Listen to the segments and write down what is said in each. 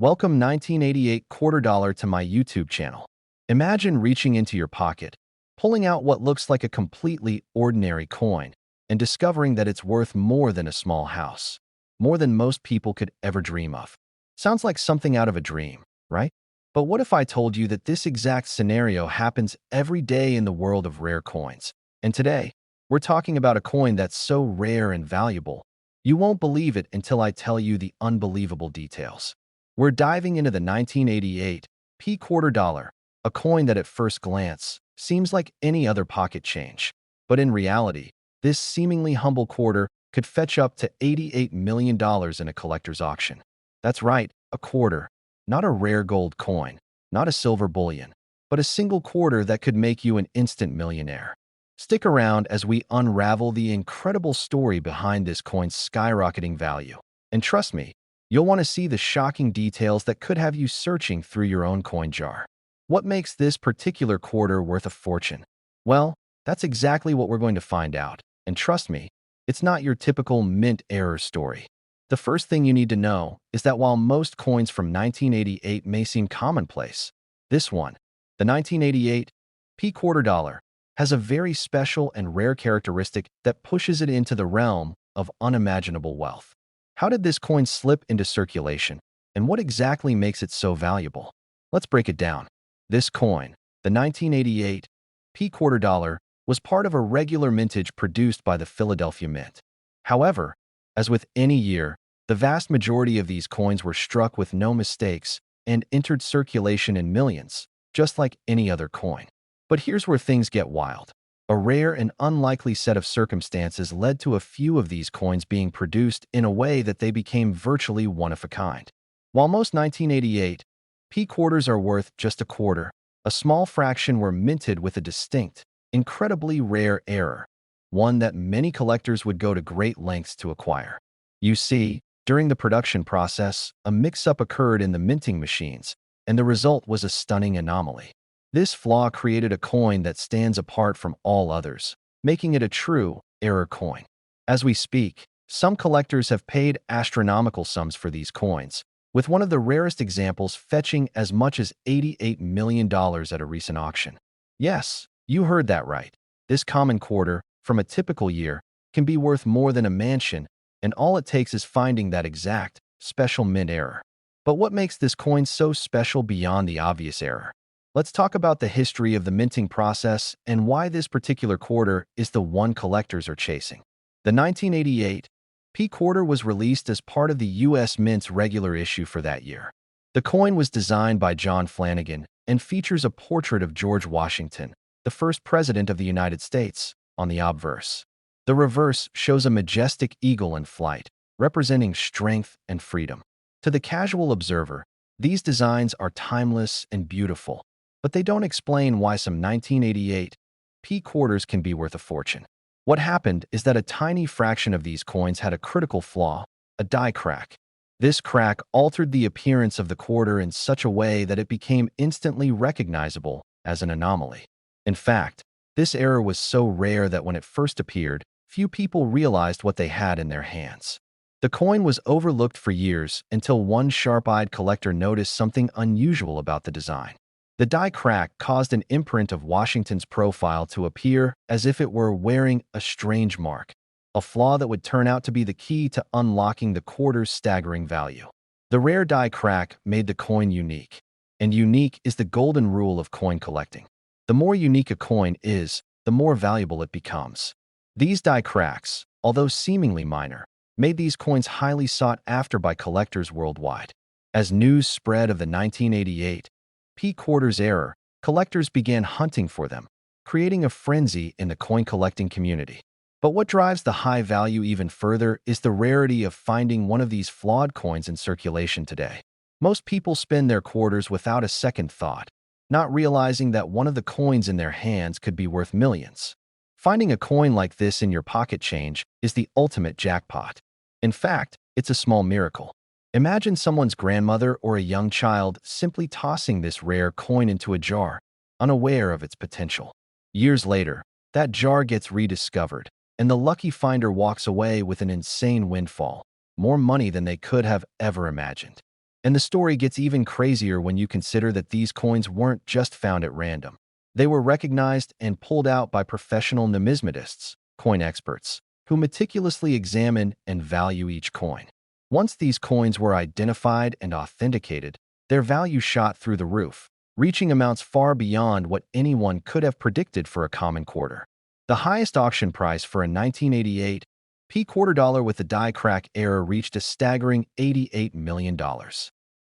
Welcome 1988 quarter dollar to my YouTube channel. Imagine reaching into your pocket, pulling out what looks like a completely ordinary coin, and discovering that it's worth more than a small house, more than most people could ever dream of. Sounds like something out of a dream, right? But what if I told you that this exact scenario happens every day in the world of rare coins? And today, we're talking about a coin that's so rare and valuable, you won't believe it until I tell you the unbelievable details. We're diving into the 1988 P quarter dollar, a coin that at first glance seems like any other pocket change. But in reality, this seemingly humble quarter could fetch up to $88 million in a collector's auction. That's right, a quarter, not a rare gold coin, not a silver bullion, but a single quarter that could make you an instant millionaire. Stick around as we unravel the incredible story behind this coin's skyrocketing value. And trust me, you'll want to see the shocking details that could have you searching through your own coin jar. What makes this particular quarter worth a fortune? Well, that's exactly what we're going to find out. And trust me, it's not your typical mint error story. The first thing you need to know is that while most coins from 1988 may seem commonplace, this one, the 1988 P quarter dollar, has a very special and rare characteristic that pushes it into the realm of unimaginable wealth. How did this coin slip into circulation, and what exactly makes it so valuable? Let's break it down. This coin, the 1988 P quarter dollar, was part of a regular mintage produced by the Philadelphia Mint. However, as with any year, the vast majority of these coins were struck with no mistakes and entered circulation in millions, just like any other coin. But here's where things get wild. A rare and unlikely set of circumstances led to a few of these coins being produced in a way that they became virtually one of a kind. While most 1988 P quarters are worth just a quarter, a small fraction were minted with a distinct, incredibly rare error, one that many collectors would go to great lengths to acquire. You see, during the production process, a mix-up occurred in the minting machines, and the result was a stunning anomaly. This flaw created a coin that stands apart from all others, making it a true error coin. As we speak, some collectors have paid astronomical sums for these coins, with one of the rarest examples fetching as much as $88 million at a recent auction. Yes, you heard that right. This common quarter, from a typical year, can be worth more than a mansion, and all it takes is finding that exact, special mint error. But what makes this coin so special beyond the obvious error? Let's talk about the history of the minting process and why this particular quarter is the one collectors are chasing. The 1988 P quarter was released as part of the U.S. Mint's regular issue for that year. The coin was designed by John Flanagan and features a portrait of George Washington, the first president of the United States, on the obverse. The reverse shows a majestic eagle in flight, representing strength and freedom. To the casual observer, these designs are timeless and beautiful, but they don't explain why some 1988 P quarters can be worth a fortune. What happened is that a tiny fraction of these coins had a critical flaw, a die crack. This crack altered the appearance of the quarter in such a way that it became instantly recognizable as an anomaly. In fact, this error was so rare that when it first appeared, few people realized what they had in their hands. The coin was overlooked for years until one sharp-eyed collector noticed something unusual about the design. The die crack caused an imprint of Washington's profile to appear as if it were wearing a strange mark, a flaw that would turn out to be the key to unlocking the quarter's staggering value. The rare die crack made the coin unique, and unique is the golden rule of coin collecting. The more unique a coin is, the more valuable it becomes. These die cracks, although seemingly minor, made these coins highly sought after by collectors worldwide. As news spread of the 1988 P quarters error, collectors began hunting for them, creating a frenzy in the coin collecting community. But what drives the high value even further is the rarity of finding one of these flawed coins in circulation today. Most people spend their quarters without a second thought, not realizing that one of the coins in their hands could be worth millions. Finding a coin like this in your pocket change is the ultimate jackpot. In fact, it's a small miracle. Imagine someone's grandmother or a young child simply tossing this rare coin into a jar, unaware of its potential. Years later, that jar gets rediscovered, and the lucky finder walks away with an insane windfall, more money than they could have ever imagined. And the story gets even crazier when you consider that these coins weren't just found at random. They were recognized and pulled out by professional numismatists, coin experts, who meticulously examine and value each coin. Once these coins were identified and authenticated, their value shot through the roof, reaching amounts far beyond what anyone could have predicted for a common quarter. The highest auction price for a 1988 P quarter dollar with the die crack era reached a staggering $88 million.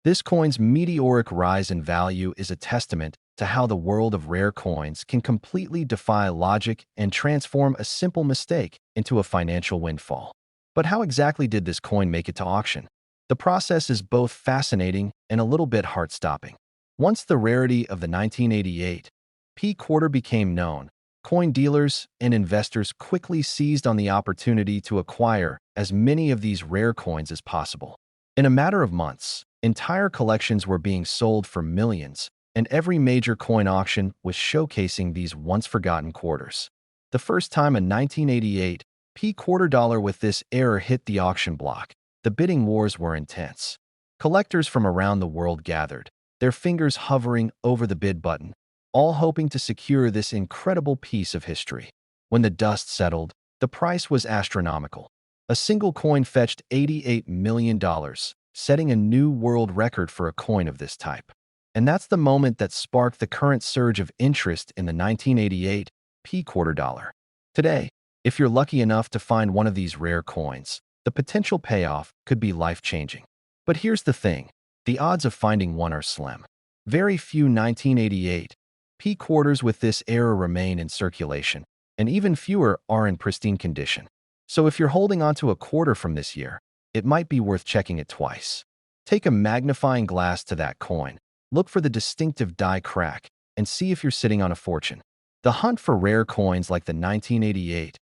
This coin's meteoric rise in value is a testament to how the world of rare coins can completely defy logic and transform a simple mistake into a financial windfall. But how exactly did this coin make it to auction? The process is both fascinating and a little bit heart-stopping. Once the rarity of the 1988 P quarter became known, coin dealers and investors quickly seized on the opportunity to acquire as many of these rare coins as possible. In a matter of months, entire collections were being sold for millions, and every major coin auction was showcasing these once-forgotten quarters. The first time a 1988 P quarter dollar with this era hit the auction block, the bidding wars were intense. Collectors from around the world gathered, their fingers hovering over the bid button, all hoping to secure this incredible piece of history. When the dust settled, the price was astronomical. A single coin fetched $88 million, setting a new world record for a coin of this type. And that's the moment that sparked the current surge of interest in the 1988 P quarter dollar. Today, if you're lucky enough to find one of these rare coins, the potential payoff could be life-changing. But here's the thing, the odds of finding one are slim. Very few 1988 P quarters with this era remain in circulation, and even fewer are in pristine condition. So if you're holding onto a quarter from this year, it might be worth checking it twice. Take a magnifying glass to that coin, look for the distinctive die crack, and see if you're sitting on a fortune. The hunt for rare coins like the 1988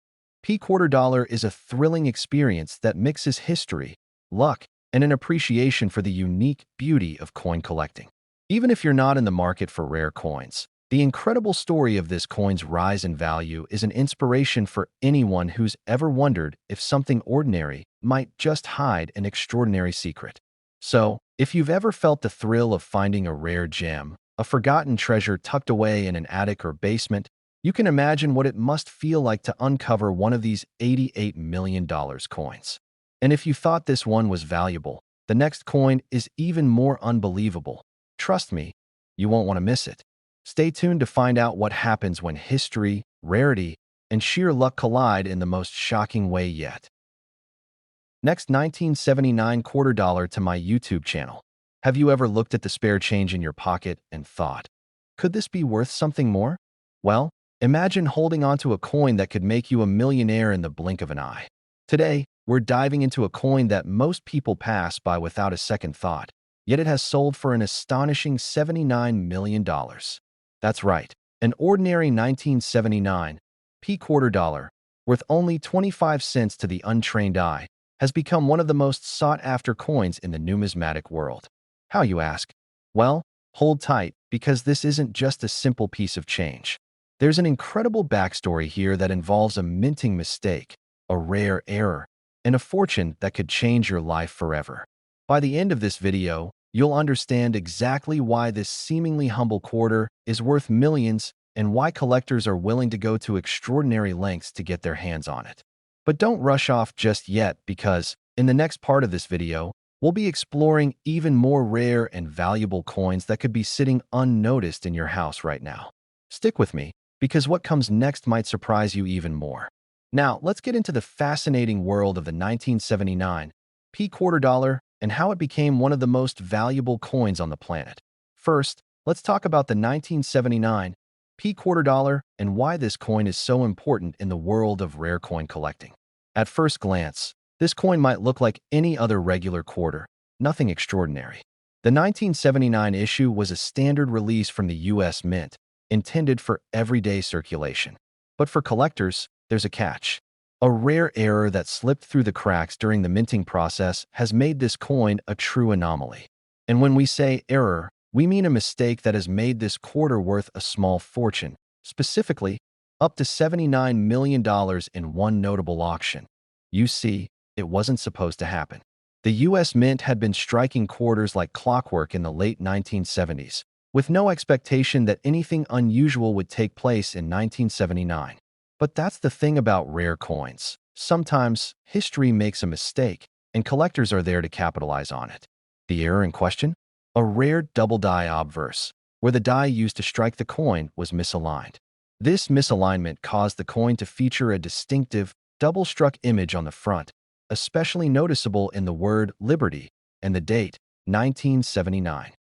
P quarter dollar is a thrilling experience that mixes history, luck, and an appreciation for the unique beauty of coin collecting. Even if you're not in the market for rare coins, the incredible story of this coin's rise in value is an inspiration for anyone who's ever wondered if something ordinary might just hide an extraordinary secret. So, if you've ever felt the thrill of finding a rare gem, a forgotten treasure tucked away in an attic or basement, you can imagine what it must feel like to uncover one of these $88 million coins. And if you thought this one was valuable, the next coin is even more unbelievable. Trust me, you won't want to miss it. Stay tuned to find out what happens when history, rarity, and sheer luck collide in the most shocking way yet. Next, 1979 quarter dollar to my YouTube channel. Have you ever looked at the spare change in your pocket and thought, could this be worth something more? Well, imagine holding onto a coin that could make you a millionaire in the blink of an eye. Today, we're diving into a coin that most people pass by without a second thought, yet it has sold for an astonishing $79 million. That's right, an ordinary 1979 P quarter dollar, worth only 25 cents to the untrained eye, has become one of the most sought-after coins in the numismatic world. How, you ask? Well, hold tight, because this isn't just a simple piece of change. There's an incredible backstory here that involves a minting mistake, a rare error, and a fortune that could change your life forever. By the end of this video, you'll understand exactly why this seemingly humble quarter is worth millions and why collectors are willing to go to extraordinary lengths to get their hands on it. But don't rush off just yet, because in the next part of this video, we'll be exploring even more rare and valuable coins that could be sitting unnoticed in your house right now. Stick with me, because what comes next might surprise you even more. Now, let's get into the fascinating world of the 1979 P quarter dollar and how it became one of the most valuable coins on the planet. First, let's talk about the 1979 P quarter dollar and why this coin is so important in the world of rare coin collecting. At first glance, this coin might look like any other regular quarter, nothing extraordinary. The 1979 issue was a standard release from the US Mint, intended for everyday circulation. But for collectors, there's a catch. A rare error that slipped through the cracks during the minting process has made this coin a true anomaly. And when we say error, we mean a mistake that has made this quarter worth a small fortune, specifically, up to $79 million in one notable auction. You see, it wasn't supposed to happen. The U.S. Mint had been striking quarters like clockwork in the late 1970s, with no expectation that anything unusual would take place in 1979. But that's the thing about rare coins. Sometimes history makes a mistake, and collectors are there to capitalize on it. The error in question? A rare double die obverse, where the die used to strike the coin was misaligned. This misalignment caused the coin to feature a distinctive, double-struck image on the front, especially noticeable in the word Liberty and the date, 1979.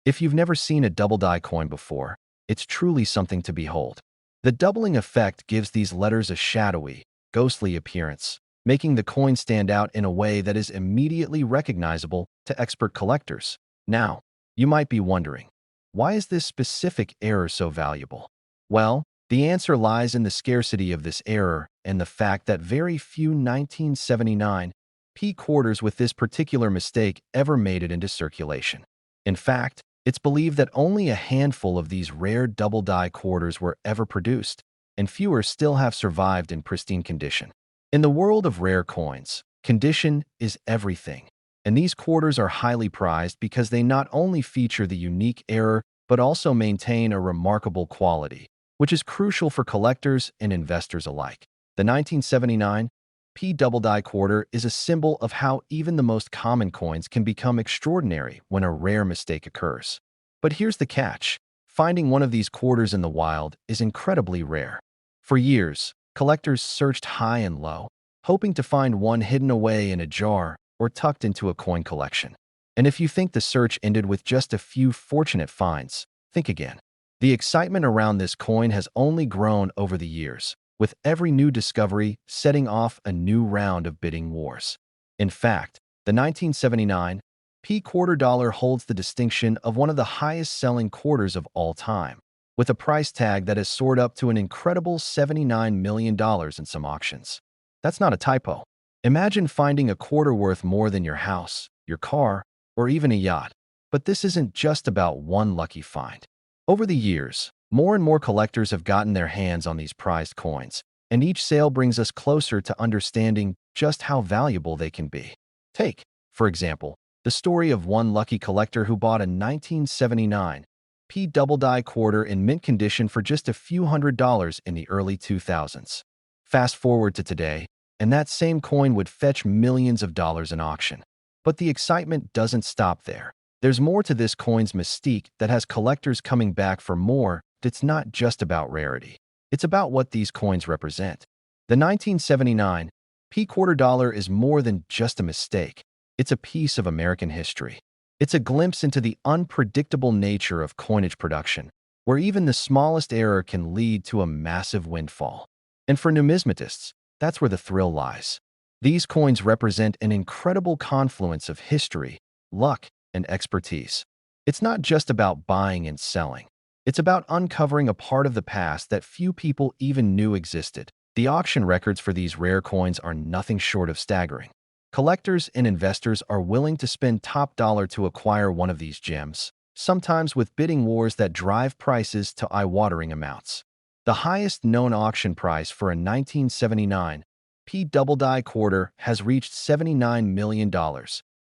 If you've never seen a double die coin before, it's truly something to behold. The doubling effect gives these letters a shadowy, ghostly appearance, making the coin stand out in a way that is immediately recognizable to expert collectors. Now, you might be wondering, why is this specific error so valuable? Well, the answer lies in the scarcity of this error and the fact that very few 1979 P quarters with this particular mistake ever made it into circulation. In fact, it's believed that only a handful of these rare double die quarters were ever produced, and fewer still have survived in pristine condition. In the world of rare coins, condition is everything, and these quarters are highly prized because they not only feature the unique error but also maintain a remarkable quality, which is crucial for collectors and investors alike. The 1979 P double die quarter is a symbol of how even the most common coins can become extraordinary when a rare mistake occurs. But here's the catch. Finding one of these quarters in the wild is incredibly rare. For years, collectors searched high and low, hoping to find one hidden away in a jar or tucked into a coin collection. And if you think the search ended with just a few fortunate finds, think again. The excitement around this coin has only grown over the years, with every new discovery setting off a new round of bidding wars. In fact, the 1979 P quarter dollar holds the distinction of one of the highest-selling quarters of all time, with a price tag that has soared up to an incredible $79 million in some auctions. That's not a typo. Imagine finding a quarter worth more than your house, your car, or even a yacht. But this isn't just about one lucky find. Over the years, more and more collectors have gotten their hands on these prized coins, and each sale brings us closer to understanding just how valuable they can be. Take, for example, the story of one lucky collector who bought a 1979 P double die quarter in mint condition for just a few $100s in the early 2000s. Fast forward to today, and that same coin would fetch millions of dollars in auction. But the excitement doesn't stop there. There's more to this coin's mystique that has collectors coming back for more. It's not just about rarity. It's about what these coins represent. The 1979 P quarter dollar is more than just a mistake. It's a piece of American history. It's a glimpse into the unpredictable nature of coinage production, where even the smallest error can lead to a massive windfall. And for numismatists, that's where the thrill lies. These coins represent an incredible confluence of history, luck, and expertise. It's not just about buying and selling. It's about uncovering a part of the past that few people even knew existed. The auction records for these rare coins are nothing short of staggering. Collectors and investors are willing to spend top dollar to acquire one of these gems, sometimes with bidding wars that drive prices to eye-watering amounts. The highest known auction price for a 1979 P double die quarter has reached $79 million,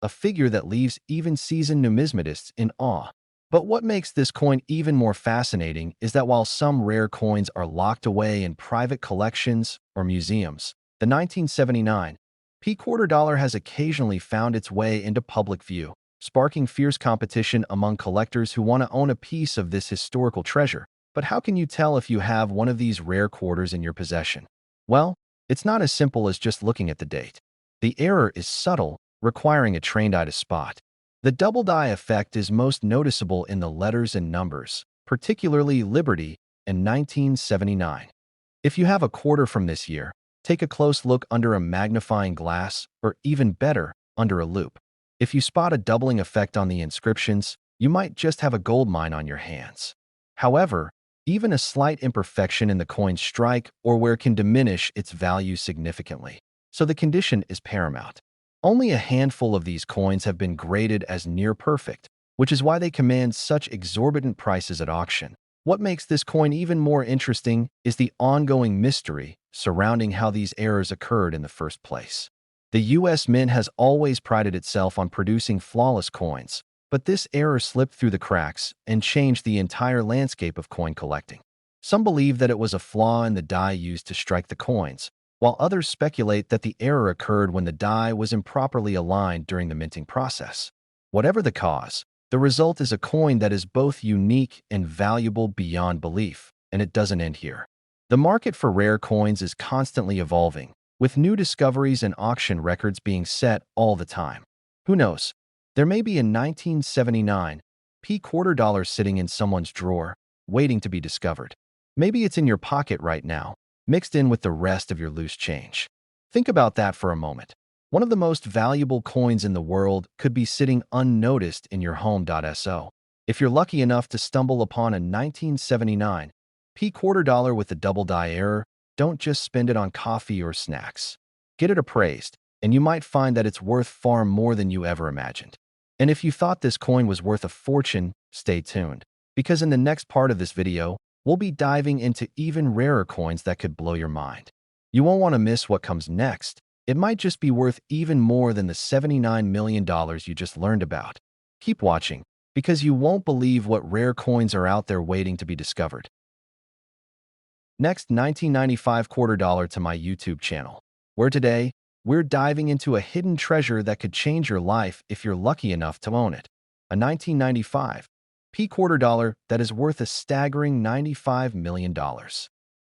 a figure that leaves even seasoned numismatists in awe. But what makes this coin even more fascinating is that while some rare coins are locked away in private collections or museums, the 1979 P quarter dollar has occasionally found its way into public view, sparking fierce competition among collectors who want to own a piece of this historical treasure. But how can you tell if you have one of these rare quarters in your possession? Well, it's not as simple as just looking at the date. The error is subtle, requiring a trained eye to spot. The double die effect is most noticeable in the letters and numbers, particularly Liberty and 1979. If you have a quarter from this year, take a close look under a magnifying glass, or even better, under a loupe. If you spot a doubling effect on the inscriptions, you might just have a gold mine on your hands. However, even a slight imperfection in the coin's strike or wear can diminish its value significantly. So the condition is paramount. Only a handful of these coins have been graded as near perfect, which is why they command such exorbitant prices at auction. What makes this coin even more interesting is the ongoing mystery surrounding how these errors occurred in the first place. The US Mint has always prided itself on producing flawless coins, but this error slipped through the cracks and changed the entire landscape of coin collecting. Some believe that it was a flaw in the die used to strike the coins, while others speculate that the error occurred when the die was improperly aligned during the minting process. Whatever the cause, the result is a coin that is both unique and valuable beyond belief, and it doesn't end here. The market for rare coins is constantly evolving, with new discoveries and auction records being set all the time. Who knows? There may be a 1979 quarter dollar sitting in someone's drawer, waiting to be discovered. Maybe it's in your pocket right now, mixed in with the rest of your loose change. Think about that for a moment. One of the most valuable coins in the world could be sitting unnoticed in your home.so. If you're lucky enough to stumble upon a 1979 quarter dollar with a double die error, don't just spend it on coffee or snacks. Get it appraised, and you might find that it's worth far more than you ever imagined. And if you thought this coin was worth a fortune, stay tuned, because in the next part of this video, we'll be diving into even rarer coins that could blow your mind. You won't want to miss what comes next. It might just be worth even more than the $79 million you just learned about. Keep watching, because you won't believe what rare coins are out there waiting to be discovered. Next, 1995 quarter dollar to my YouTube channel, where today, we're diving into a hidden treasure that could change your life if you're lucky enough to own it. A 1995 quarter dollar that is worth a staggering $95 million.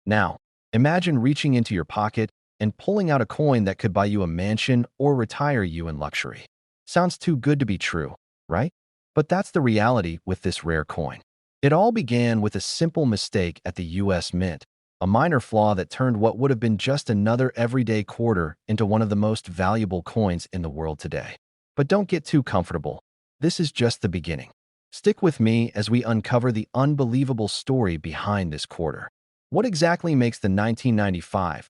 Now, imagine reaching into your pocket and pulling out a coin that could buy you a mansion or retire you in luxury. Sounds too good to be true, right? But that's the reality with this rare coin. It all began with a simple mistake at the US Mint, a minor flaw that turned what would have been just another everyday quarter into one of the most valuable coins in the world today. But don't get too comfortable. This is just the beginning. Stick with me as we uncover the unbelievable story behind this quarter. What exactly makes the 1995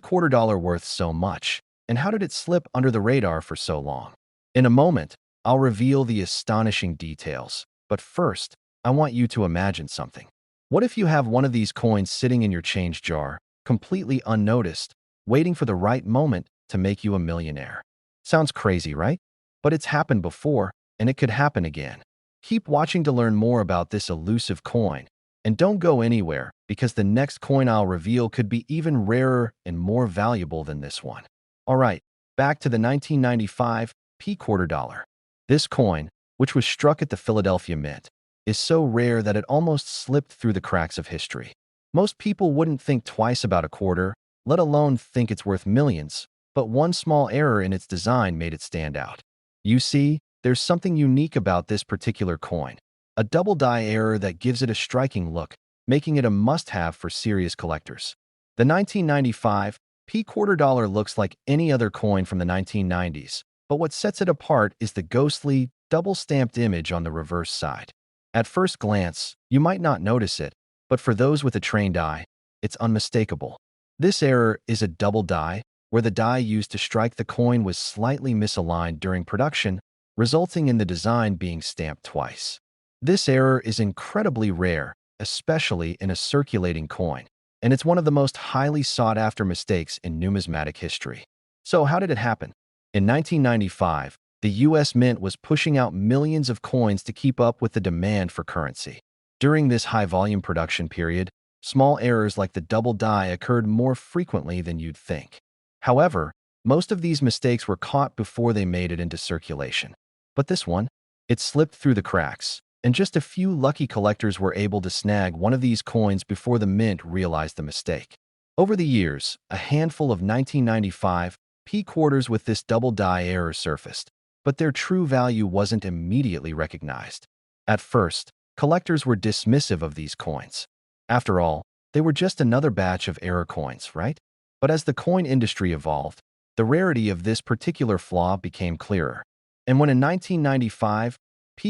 quarter dollar worth so much, and how did it slip under the radar for so long? In a moment, I'll reveal the astonishing details. But first, I want you to imagine something. What if you have one of these coins sitting in your change jar, completely unnoticed, waiting for the right moment to make you a millionaire? Sounds crazy, right? But it's happened before, and it could happen again. Keep watching to learn more about this elusive coin. And don't go anywhere, because the next coin I'll reveal could be even rarer and more valuable than this one. All right, back to the 1995 quarter dollar. This coin, which was struck at the Philadelphia Mint, is so rare that it almost slipped through the cracks of history. Most people wouldn't think twice about a quarter, let alone think it's worth millions, but one small error in its design made it stand out. You see, there's something unique about this particular coin, a double die error that gives it a striking look, making it a must-have for serious collectors. The 1995 quarter dollar looks like any other coin from the 1990s, but what sets it apart is the ghostly, double-stamped image on the reverse side. At first glance, you might not notice it, but for those with a trained eye, it's unmistakable. This error is a double die, where the die used to strike the coin was slightly misaligned during production, resulting in the design being stamped twice. This error is incredibly rare, especially in a circulating coin, and it's one of the most highly sought-after mistakes in numismatic history. So how did it happen? In 1995, the US Mint was pushing out millions of coins to keep up with the demand for currency. During this high-volume production period, small errors like the double die occurred more frequently than you'd think. However, most of these mistakes were caught before they made it into circulation. But this one, it slipped through the cracks, and just a few lucky collectors were able to snag one of these coins before the Mint realized the mistake. Over the years, a handful of 1995 quarters with this double die error surfaced, but their true value wasn't immediately recognized. At first, collectors were dismissive of these coins. After all, they were just another batch of error coins, right? But as the coin industry evolved, the rarity of this particular flaw became clearer. And when in 1995,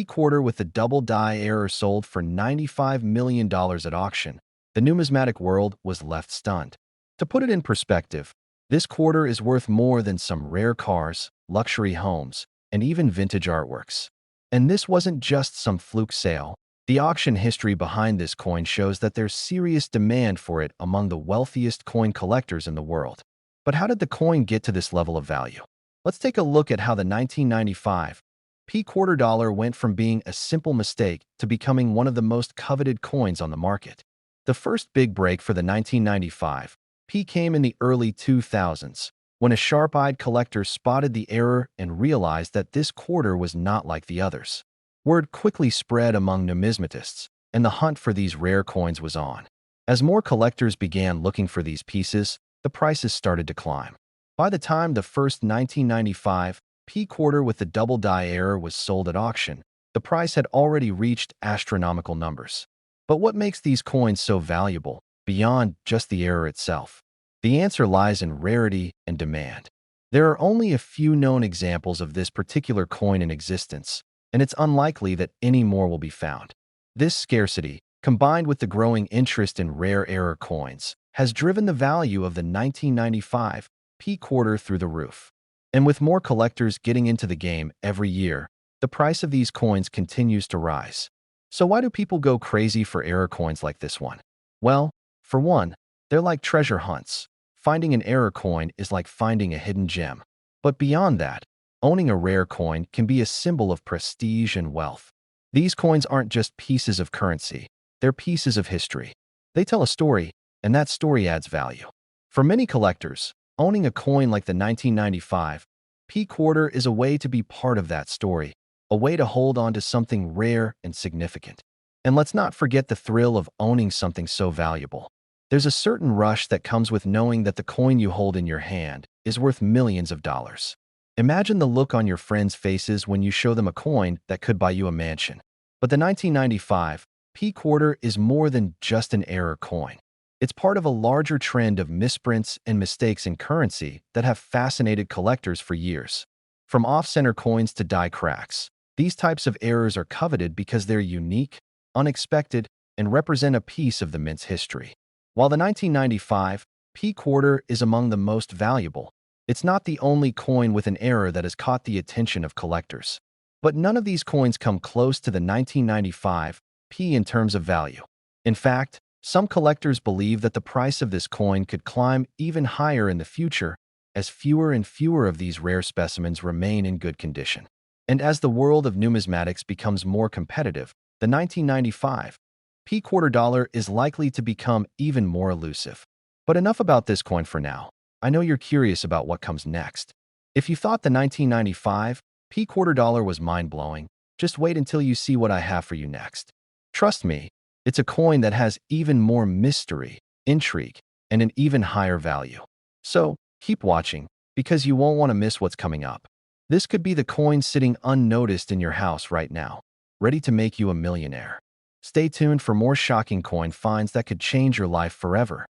quarter with the double die error sold for $95 million at auction, the numismatic world was left stunned. To put it in perspective, this quarter is worth more than some rare cars, luxury homes, and even vintage artworks. And this wasn't just some fluke sale. The auction history behind this coin shows that there's serious demand for it among the wealthiest coin collectors in the world. But how did the coin get to this level of value? Let's take a look at how the 1995 P quarter dollar went from being a simple mistake to becoming one of the most coveted coins on the market. The first big break for the 1995 P came in the early 2000s, when a sharp-eyed collector spotted the error and realized that this quarter was not like the others. Word quickly spread among numismatists, and the hunt for these rare coins was on. As more collectors began looking for these pieces, the prices started to climb. By the time the first 1995 P quarter with the double die error was sold at auction, the price had already reached astronomical numbers. But what makes these coins so valuable, beyond just the error itself? The answer lies in rarity and demand. There are only a few known examples of this particular coin in existence, and it's unlikely that any more will be found. This scarcity, combined with the growing interest in rare error coins, has driven the value of the 1995 P quarter through the roof. And with more collectors getting into the game every year, the price of these coins continues to rise. So why do people go crazy for error coins like this one? Well, for one, they're like treasure hunts. Finding an error coin is like finding a hidden gem. But beyond that, owning a rare coin can be a symbol of prestige and wealth. These coins aren't just pieces of currency, they're pieces of history. They tell a story, and that story adds value. For many collectors, owning a coin like the 1995 P quarter is a way to be part of that story, a way to hold on to something rare and significant. And let's not forget the thrill of owning something so valuable. There's a certain rush that comes with knowing that the coin you hold in your hand is worth millions of dollars. Imagine the look on your friends' faces when you show them a coin that could buy you a mansion. But the 1995 P quarter is more than just an error coin. It's part of a larger trend of misprints and mistakes in currency that have fascinated collectors for years. From off-center coins to die cracks, these types of errors are coveted because they're unique, unexpected, and represent a piece of the mint's history. While the 1995 P quarter is among the most valuable, it's not the only coin with an error that has caught the attention of collectors. But none of these coins come close to the 1995 P in terms of value. In fact, some collectors believe that the price of this coin could climb even higher in the future as fewer and fewer of these rare specimens remain in good condition. And as the world of numismatics becomes more competitive, the 1995 P quarter dollar is likely to become even more elusive. But enough about this coin for now. I know you're curious about what comes next. If you thought the 1995 P quarter dollar was mind-blowing, just wait until you see what I have for you next. Trust me, it's a coin that has even more mystery, intrigue, and an even higher value. So, keep watching, because you won't want to miss what's coming up. This could be the coin sitting unnoticed in your house right now, ready to make you a millionaire. Stay tuned for more shocking coin finds that could change your life forever.